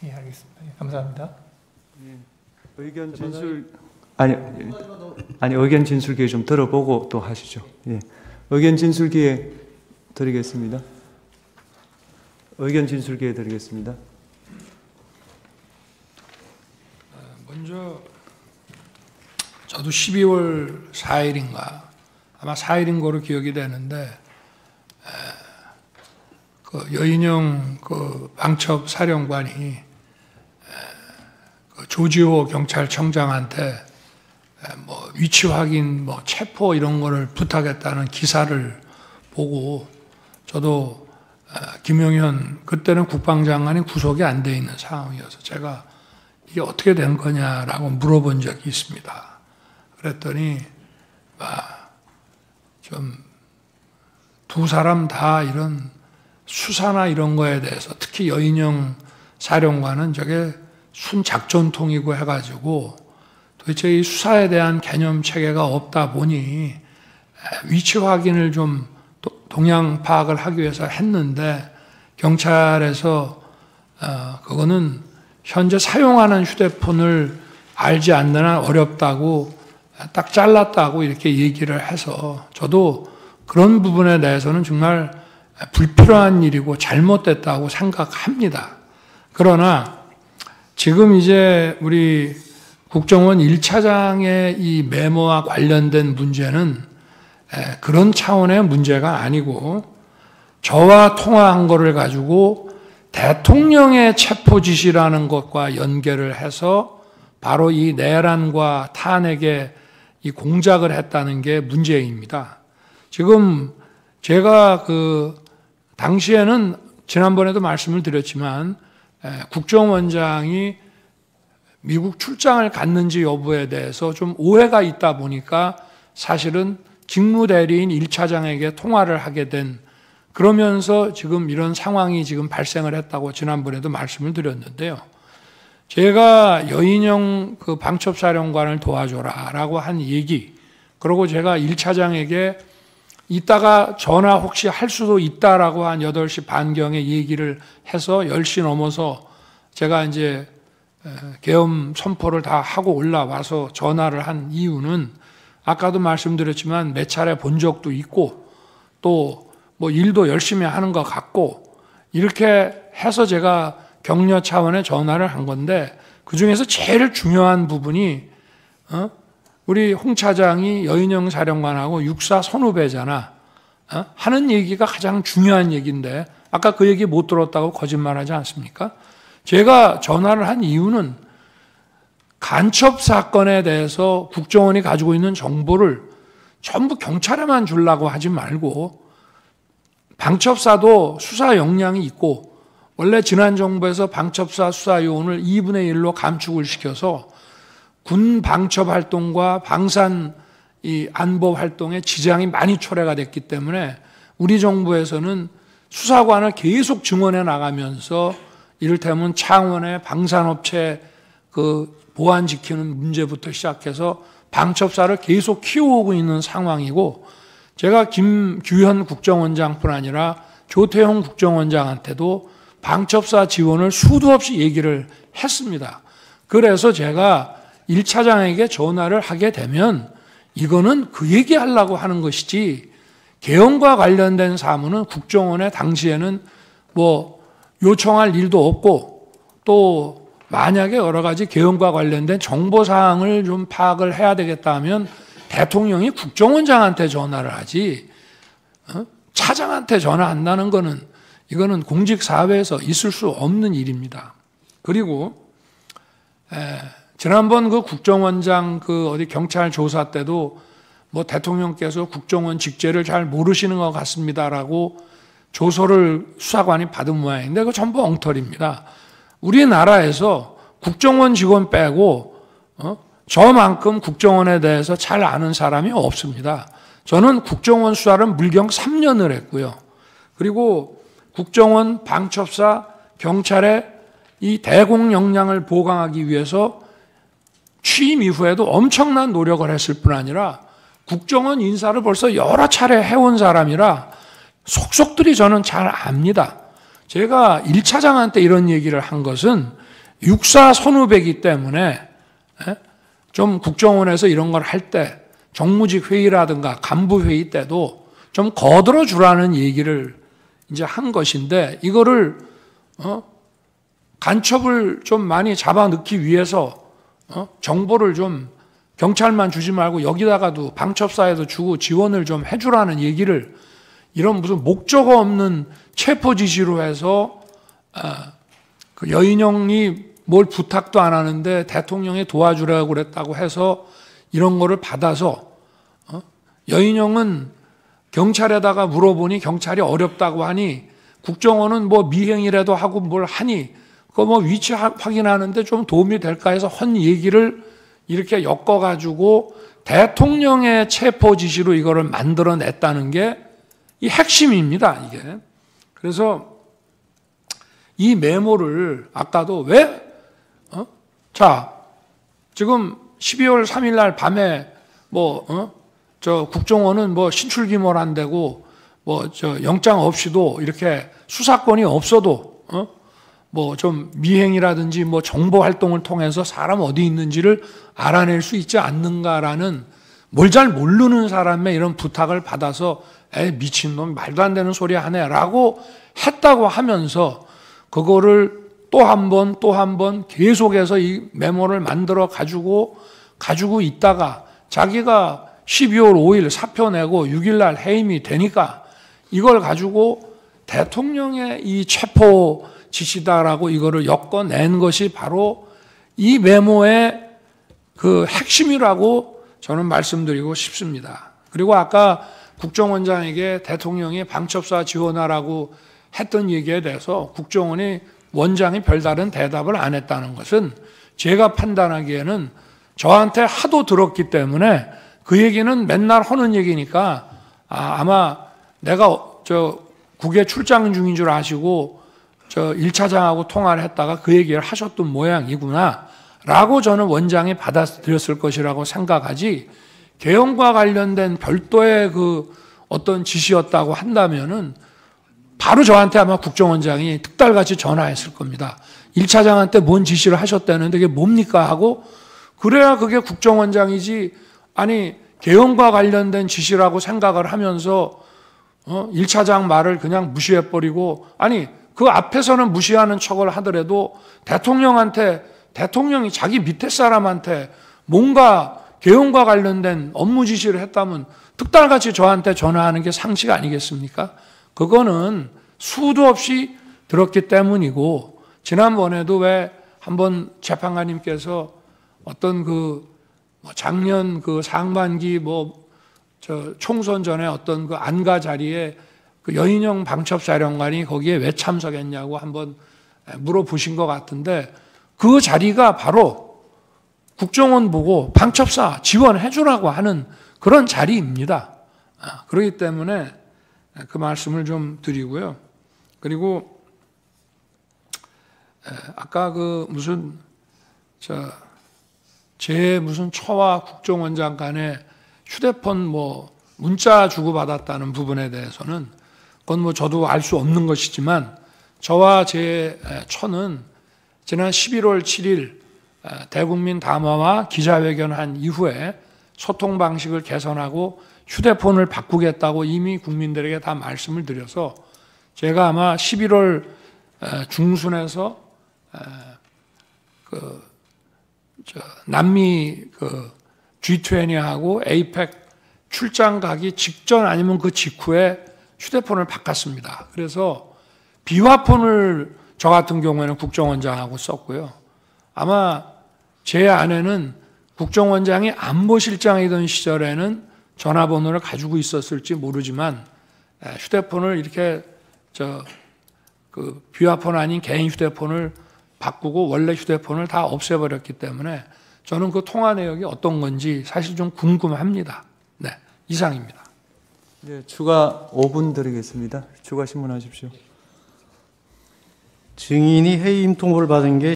예, 알겠습니다. 예, 감사합니다. 예, 의견 진술 아니 의견 진술 기회 좀 들어보고 또 하시죠. 예, 의견 진술 기회 드리겠습니다. 의견 진술 기회 드리겠습니다. 먼저 저도 12월 4일인가 아마 4일인 거로 기억이 되는데 그 여인영 그 방첩 사령관이 그 조지호 경찰청장한테 뭐 위치 확인, 뭐 체포 이런 거를 부탁했다는 기사를 보고 저도 김용현 그때는 국방장관이 구속이 안 돼 있는 상황이어서 제가 이게 어떻게 된 거냐라고 물어본 적이 있습니다. 그랬더니 좀 두 사람 다 이런 수사나 이런 거에 대해서 특히 여인영 사령관은 저게 순작전통이고 해가지고 도대체 이 수사에 대한 개념 체계가 없다 보니 위치 확인을 좀 동향 파악을 하기 위해서 했는데 경찰에서 그거는 현재 사용하는 휴대폰을 알지 않는 한 어렵다고 딱 잘랐다고 이렇게 얘기를 해서 저도 그런 부분에 대해서는 정말 불필요한 일이고 잘못됐다고 생각합니다. 그러나 지금 이제 우리 국정원 1차장의 이 메모와 관련된 문제는 그런 차원의 문제가 아니고 저와 통화한 거를 가지고 대통령의 체포 지시라는 것과 연결을 해서 바로 이 내란과 탄핵에 이 공작을 했다는 게 문제입니다. 지금 제가 그 당시에는 지난번에도 말씀을 드렸지만 국정원장이 미국 출장을 갔는지 여부에 대해서 좀 오해가 있다 보니까 사실은 직무대리인 1차장에게 통화를 하게 된 그러면서 지금 이런 상황이 지금 발생을 했다고 지난번에도 말씀을 드렸는데요. 제가 여인영 그 방첩사령관을 도와줘라라고 한 얘기, 그리고 제가 1차장에게 이따가 전화 혹시 할 수도 있다라고 한 8시 반경에 얘기를 해서 10시 넘어서 제가 이제 계엄 선포를 다 하고 올라와서 전화를 한 이유는 아까도 말씀드렸지만 몇 차례 본 적도 있고 또 뭐 일도 열심히 하는 것 같고 이렇게 해서 제가 격려 차원의 전화를 한 건데 그중에서 제일 중요한 부분이 우리 홍 차장이 여인영 사령관하고 육사 선후배잖아 하는 얘기가 가장 중요한 얘기인데 아까 그 얘기 못 들었다고 거짓말하지 않습니까? 제가 전화를 한 이유는 간첩 사건에 대해서 국정원이 가지고 있는 정보를 전부 경찰에만 주려고 하지 말고 방첩사도 수사 역량이 있고 원래 지난 정부에서 방첩사 수사 요원을 2분의 1로 감축을 시켜서 군 방첩 활동과 방산 이 안보 활동에 지장이 많이 초래가 됐기 때문에 우리 정부에서는 수사관을 계속 증원해 나가면서 이를테면 창원의 방산업체 그 보안 지키는 문제부터 시작해서 방첩사를 계속 키워오고 있는 상황이고 제가 김규현 국정원장뿐 아니라 조태용 국정원장한테도 방첩사 지원을 수도 없이 얘기를 했습니다. 그래서 제가 1차장에게 전화를 하게 되면 이거는 그 얘기하려고 하는 것이지 계엄과 관련된 사무는 국정원에 당시에는 뭐 요청할 일도 없고 또 만약에 여러 가지 계엄과 관련된 정보사항을 좀 파악을 해야 되겠다 하면 대통령이 국정원장한테 전화를 하지 차장한테 전화한다는 거는 이거는 공직사회에서 있을 수 없는 일입니다. 그리고 지난번 그 국정원장 그 어디 경찰 조사 때도 뭐 대통령께서 국정원 직제를 잘 모르시는 것 같습니다라고 조서를 수사관이 받은 모양인데 그거 전부 엉터리입니다. 우리나라에서 국정원 직원 빼고 저만큼 국정원에 대해서 잘 아는 사람이 없습니다. 저는 국정원 수사를 물경 3년을 했고요. 그리고 국정원, 방첩사, 경찰의 이 대공 역량을 보강하기 위해서 취임 이후에도 엄청난 노력을 했을 뿐 아니라 국정원 인사를 벌써 여러 차례 해온 사람이라 속속들이 저는 잘 압니다. 제가 1차장한테 이런 얘기를 한 것은 육사 선후배이기 때문에 좀 국정원에서 이런 걸 할 때 정무직 회의라든가 간부 회의 때도 좀 거들어 주라는 얘기를 이제 한 것인데, 이거를 간첩을 좀 많이 잡아 넣기 위해서 정보를 좀 경찰만 주지 말고 여기다가도 방첩사에도 주고 지원을 좀 해주라는 얘기를, 이런 무슨 목적 없는 체포 지시로 해서 그 여인형이 뭘 부탁도 안 하는데 대통령이 도와주라고 그랬다고 해서 이런 거를 받아서, 여인형은 경찰에다가 물어보니 경찰이 어렵다고 하니 국정원은 뭐 미행이라도 하고 뭘 하니 그거 뭐 위치 확인하는데 좀 도움이 될까 해서 헌 얘기를 이렇게 엮어가지고 대통령의 체포 지시로 이거를 만들어냈다는 게 이 핵심입니다, 이게. 그래서 이 메모를 아까도 왜, 자, 지금 12월 3일 날 밤에 저 국정원은 뭐 신출귀몰 안 되고 뭐 저 영장 없이도 이렇게 수사권이 없어도 뭐 좀 미행이라든지 뭐 정보 활동을 통해서 사람 어디 있는지를 알아낼 수 있지 않는가라는, 뭘 잘 모르는 사람의 이런 부탁을 받아서 미친놈 말도 안 되는 소리 하네라고 했다고 하면서 그거를 또 한 번 계속해서 이 메모를 만들어 가지고 있다가 자기가 12월 5일 사표 내고 6일 날 해임이 되니까 이걸 가지고 대통령의 이 체포 지시다라고 이거를 엮어낸 것이 바로 이 메모의 그 핵심이라고 저는 말씀드리고 싶습니다. 그리고 아까 국정원장에게 대통령이 방첩사 지원하라고 했던 얘기에 대해서 국정원이 원장이 별다른 대답을 안 했다는 것은 제가 판단하기에는 저한테 하도 들었기 때문에 그 얘기는 맨날 하는 얘기니까 아마 내가 저 국외 출장 중인 줄 아시고 저 1차장하고 통화를 했다가 그 얘기를 하셨던 모양이구나 라고 저는 원장이 받아들였을 것이라고 생각하지, 개헌과 관련된 별도의 그 어떤 지시였다고 한다면은 바로 저한테 아마 국정원장이 특달같이 전화했을 겁니다. 1차장한테 뭔 지시를 하셨다는데 그게 뭡니까 하고, 그래야 그게 국정원장이지, 아니 개헌과 관련된 지시라고 생각을 하면서 1차장 말을 그냥 무시해버리고, 아니 그 앞에서는 무시하는 척을 하더라도 대통령이 자기 밑에 사람한테 뭔가 개헌과 관련된 업무 지시를 했다면 특달같이 저한테 전화하는 게 상식 아니겠습니까? 그거는 수도 없이 들었기 때문이고, 지난번에도 왜 한번 재판관님께서 어떤 그 작년 그 상반기 총선 전에 어떤 그 안가 자리에 그 여인형 방첩사령관이 거기에 왜 참석했냐고 한번 물어보신 것 같은데, 그 자리가 바로 국정원 보고 방첩사 지원해 주라고 하는 그런 자리입니다. 그렇기 때문에 그 말씀을 좀 드리고요. 그리고 아까 그 무슨 제 무슨 처와 국정원장 간에 휴대폰 뭐 문자 주고받았다는 부분에 대해서는 그건 뭐 저도 알 수 없는 것이지만, 저와 제 처는 지난 11월 7일 대국민 담화와 기자회견한 이후에 소통 방식을 개선하고 휴대폰을 바꾸겠다고 이미 국민들에게 다 말씀을 드려서, 제가 아마 11월 중순에서 남미 G20하고 APEC 출장 가기 직전 아니면 그 직후에 휴대폰을 바꿨습니다. 그래서 비화폰을 저 같은 경우에는 국정원장하고 썼고요. 아마 제 아내는 국정원장이 안보실장이던 시절에는 전화번호를 가지고 있었을지 모르지만 휴대폰을 이렇게 그 비화폰 아닌 개인 휴대폰을 바꾸고 원래 휴대폰을 다 없애버렸기 때문에 저는 그 통화 내역이 어떤 건지 사실 좀 궁금합니다. 네, 이상입니다. 네, 추가 5분 드리겠습니다. 추가 신문하십시오. 증인이 해임 통보를 받은 게